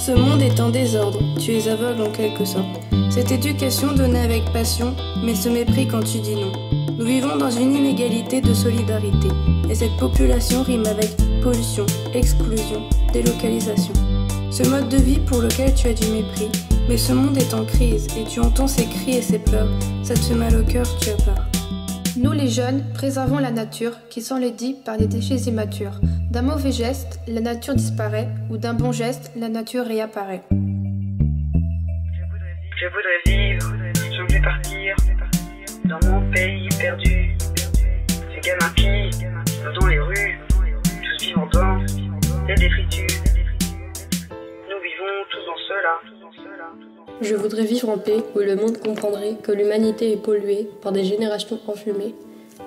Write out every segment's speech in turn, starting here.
ce monde est en désordre, tu es aveugle en quelque sorte. Cette éducation donnée avec passion, mais ce mépris quand tu dis non. Nous vivons dans une inégalité de solidarité, et cette population rime avec pollution, exclusion, délocalisation. Ce mode de vie pour lequel tu as du mépris, mais ce monde est en crise, et tu entends ses cris et ses pleurs, ça te fait mal au cœur, tu as peur. Nous les jeunes, préservons la nature qui s'enlaidit par des déchets immatures. D'un mauvais geste, la nature disparaît, ou d'un bon geste, la nature réapparaît. Je voudrais vivre, je voulais partir dans mon pays perdu. Ces gamins qui vont dans les rues, tous vivant dans les détritus. Nous vivons tous dans cela. Je voudrais vivre en paix où le monde comprendrait que l'humanité est polluée par des générations enfumées,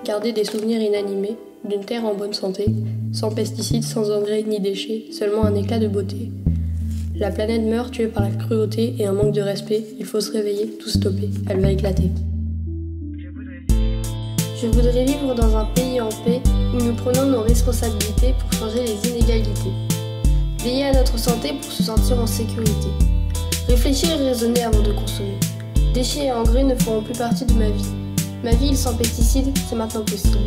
garder des souvenirs inanimés d'une terre en bonne santé, sans pesticides, sans engrais ni déchets, seulement un éclat de beauté. La planète meurt tuée par la cruauté et un manque de respect, il faut se réveiller, tout stopper, elle va éclater. Je voudrais vivre dans un pays en paix où nous prenons nos responsabilités pour changer les inégalités. Veiller à notre santé pour se sentir en sécurité. Réfléchir et raisonner avant de consommer. Déchets et engrais ne feront plus partie de ma vie. Ma ville sans pesticides, c'est maintenant possible.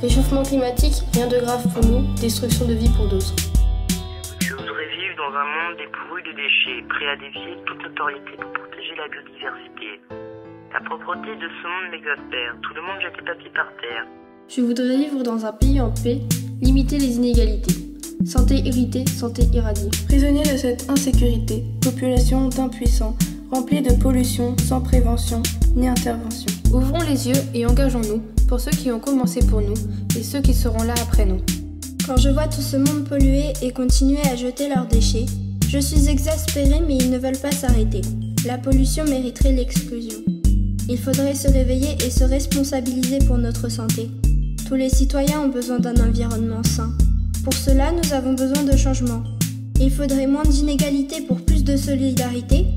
Réchauffement climatique, rien de grave pour nous, destruction de vie pour d'autres. Je voudrais vivre dans un monde dépourvu de déchets, prêt à défier toute autorité pour protéger la biodiversité. La propreté de ce monde m'exaspère, tout le monde jette les papiers par terre. Je voudrais vivre dans un pays en paix, limiter les inégalités. Santé irritée, santé irradiée. Prisonniers de cette insécurité, population d'impuissants, remplie de pollution, sans prévention ni intervention. Ouvrons les yeux et engageons-nous pour ceux qui ont commencé pour nous et ceux qui seront là après nous. Quand je vois tout ce monde pollué et continuer à jeter leurs déchets, je suis exaspérée mais ils ne veulent pas s'arrêter. La pollution mériterait l'exclusion. Il faudrait se réveiller et se responsabiliser pour notre santé. Tous les citoyens ont besoin d'un environnement sain. Pour cela, nous avons besoin de changements. Il faudrait moins d'inégalités pour plus de solidarité,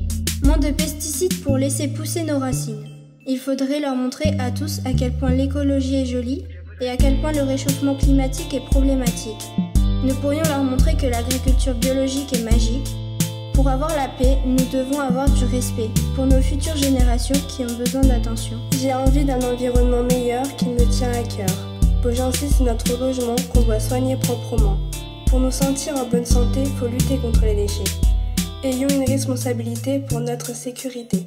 moins de pesticides pour laisser pousser nos racines. Il faudrait leur montrer à tous à quel point l'écologie est jolie et à quel point le réchauffement climatique est problématique. Nous pourrions leur montrer que l'agriculture biologique est magique. Pour avoir la paix, nous devons avoir du respect pour nos futures générations qui ont besoin d'attention. J'ai envie d'un environnement meilleur qui me tient à cœur. J'insiste sur notre logement qu'on doit soigner proprement. Pour nous sentir en bonne santé, il faut lutter contre les déchets. Ayons une responsabilité pour notre sécurité.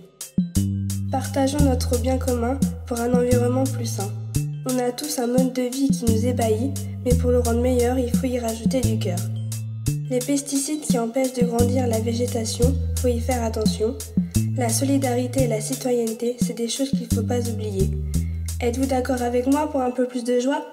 Partageons notre bien commun pour un environnement plus sain. On a tous un mode de vie qui nous ébahit, mais pour le rendre meilleur, il faut y rajouter du cœur. Les pesticides qui empêchent de grandir la végétation, il faut y faire attention. La solidarité et la citoyenneté, c'est des choses qu'il ne faut pas oublier. Êtes-vous d'accord avec moi pour un peu plus de joie ?